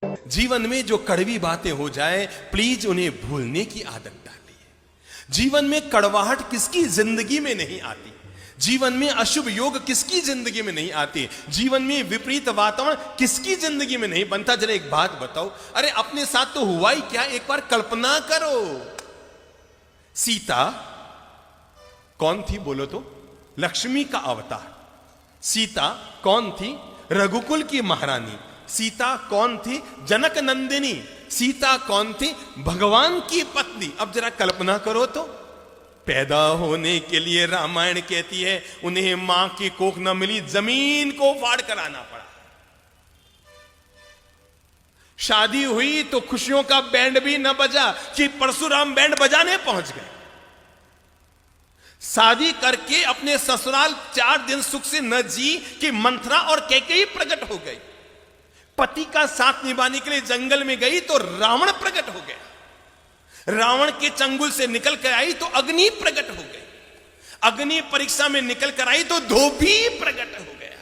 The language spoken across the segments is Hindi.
जीवन में जो कड़वी बातें हो जाए, प्लीज उन्हें भूलने की आदत डालिए। जीवन में कड़वाहट किसकी जिंदगी में नहीं आती, जीवन में अशुभ योग किसकी जिंदगी में नहीं आते, जीवन में विपरीत वातावरण किसकी जिंदगी में नहीं बनता। जरा एक बात बताओ, अरे अपने साथ तो हुआ ही क्या, एक बार कल्पना करो। सीता कौन थी बोलो तो? लक्ष्मी का अवतार। सीता कौन थी? रघुकुल की महारानी। सीता कौन थी? जनक नंदिनी। सीता कौन थी? भगवान की पत्नी। अब जरा कल्पना करो तो, पैदा होने के लिए रामायण कहती है उन्हें मां की कोख न मिली, जमीन को फाड़ कर आना पड़ा। शादी हुई तो खुशियों का बैंड भी न बजा कि परशुराम बैंड बजाने पहुंच गए। शादी करके अपने ससुराल 4 दिन सुख से न जी कि मंथरा और कैकेयी प्रकट हो गई। पति का साथ निभाने के लिए जंगल में गई तो रावण प्रकट हो गया। रावण के चंगुल से निकल कर आई तो अग्नि प्रकट हो गई। अग्नि परीक्षा में निकल कर आई तो धोबी प्रकट हो गया।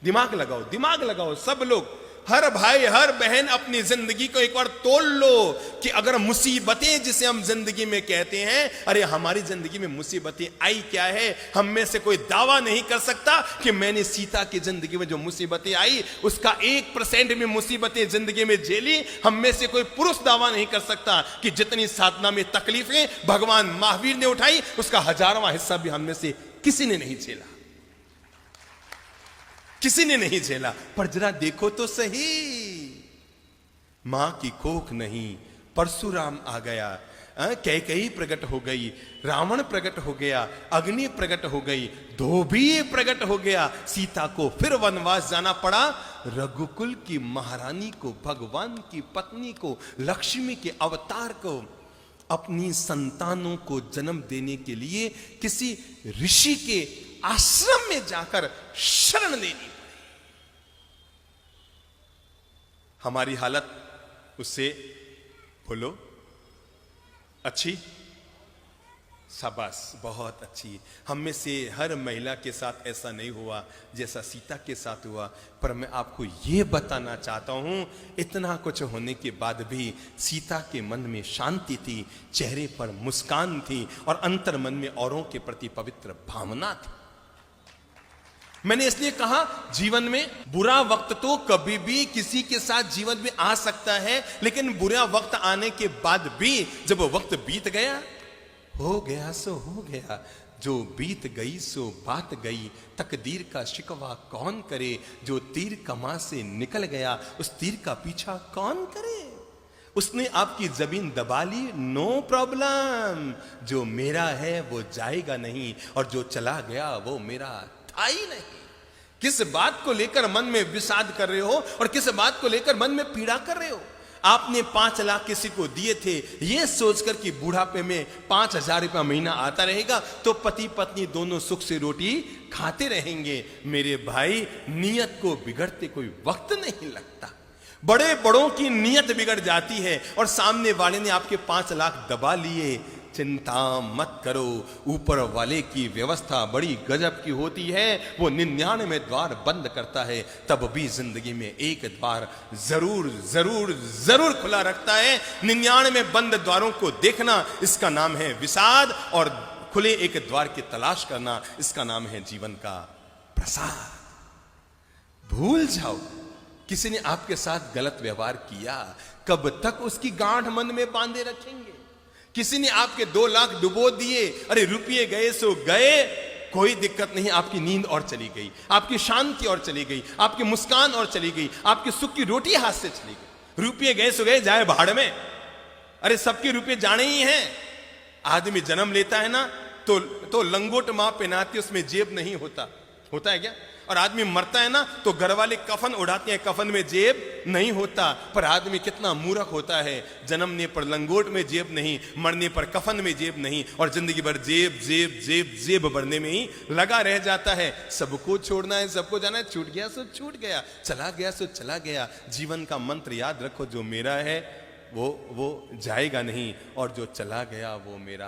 दिमाग लगाओ, दिमाग लगाओ सब लोग, हर भाई हर बहन अपनी जिंदगी को एक बार तोल लो कि अगर मुसीबतें जिसे हम जिंदगी में कहते हैं, अरे हमारी जिंदगी में मुसीबतें आई क्या है। हम में से कोई दावा नहीं कर सकता कि मैंने सीता की जिंदगी में जो मुसीबतें आई उसका 1% में मुसीबतें जिंदगी में झेली। हम में से कोई पुरुष दावा नहीं कर सकता कि जितनी साधना में तकलीफें भगवान महावीर ने उठाई उसका 1000वां हिस्सा भी हम में से किसी ने नहीं झेला, किसी ने नहीं झेला। पर जरा देखो तो सही, मां की कोख नहीं, परशुराम आ गया, कैकेयी प्रकट हो गई, रावण प्रकट हो गया, अग्नि प्रकट हो गई, धोबी प्रकट हो गया। सीता को फिर वनवास जाना पड़ा। रघुकुल की महारानी को, भगवान की पत्नी को, लक्ष्मी के अवतार को अपनी संतानों को जन्म देने के लिए किसी ऋषि के आश्रम में जाकर शरण लेनी पड़ी। हमारी हालत उससे बोलो अच्छी? शाबाश, बहुत अच्छी। हम में से हर महिला के साथ ऐसा नहीं हुआ जैसा सीता के साथ हुआ। पर मैं आपको यह बताना चाहता हूं, इतना कुछ होने के बाद भी सीता के मन में शांति थी, चेहरे पर मुस्कान थी और अंतर मन में औरों के प्रति पवित्र भावना थी। मैंने इसलिए कहा, जीवन में बुरा वक्त तो कभी भी किसी के साथ जीवन में आ सकता है, लेकिन बुरा वक्त आने के बाद भी जब वो वक्त बीत गया, हो गया सो हो गया, जो बीत गई सो बात गई, तकदीर का शिकवा कौन करे, जो तीर कमा से निकल गया उस तीर का पीछा कौन करे। उसने आपकी जमीन दबा ली, नो प्रॉब्लम, जो मेरा है वो जाएगा नहीं और जो चला गया वो मेरा था ही नहीं। किस बात को लेकर मन में विषाद कर रहे हो और किस बात को लेकर मन में पीड़ा कर रहे हो। आपने 5 लाख किसी को दिए थे ये सोचकर कि बुढ़ापे में 5000 रुपया महीना आता रहेगा तो पति पत्नी दोनों सुख से रोटी खाते रहेंगे। मेरे भाई, नियत को बिगड़ते कोई वक्त नहीं लगता। बड़े बड़ों की नियत बिगड़ जाती है और सामने वाले ने आपके 5 लाख दबा लिए। चिंता मत करो, ऊपर वाले की व्यवस्था बड़ी गजब की होती है। वो 99 द्वार बंद करता है, तब भी जिंदगी में एक द्वार जरूर जरूर जरूर खुला रखता है। 99 बंद द्वारों को देखना, इसका नाम है विषाद, और खुले एक द्वार की तलाश करना, इसका नाम है जीवन का प्रसाद। भूल जाओ, किसी ने आपके साथ गलत व्यवहार किया, कब तक उसकी गांठ मन में बांधे रखेंगे। किसी ने आपके 2 लाख डुबो दिए, अरे रुपये गए सो गए, कोई दिक्कत नहीं, आपकी नींद और चली गई, आपकी शांति और चली गई, आपकी मुस्कान और चली गई, आपकी सुख की रोटी हाथ से चली गई। रुपये गए सो गए, जाए भाड़ में। अरे सबके रुपये जाने ही हैं। आदमी जन्म लेता है ना तो लंगोट मां पहनाती, उसमें जेब नहीं होता, होता है क्या? और आदमी मरता है ना तो घर वाले कफन उड़ाते हैं, कफन में जेब नहीं होता। पर आदमी कितना मूर्ख होता है, जन्मने पर लंगोट में जेब नहीं, मरने पर कफन में जेब नहीं, और जिंदगी भर जेब जेब जेब जेब भरने में ही लगा रह जाता है। सबको छोड़ना है, सबको जाना है, छूट गया सो छूट गया, चला गया सो चला गया। जीवन का मंत्र याद रखो, जो मेरा है वो जाएगा नहीं और जो चला गया वो मेरा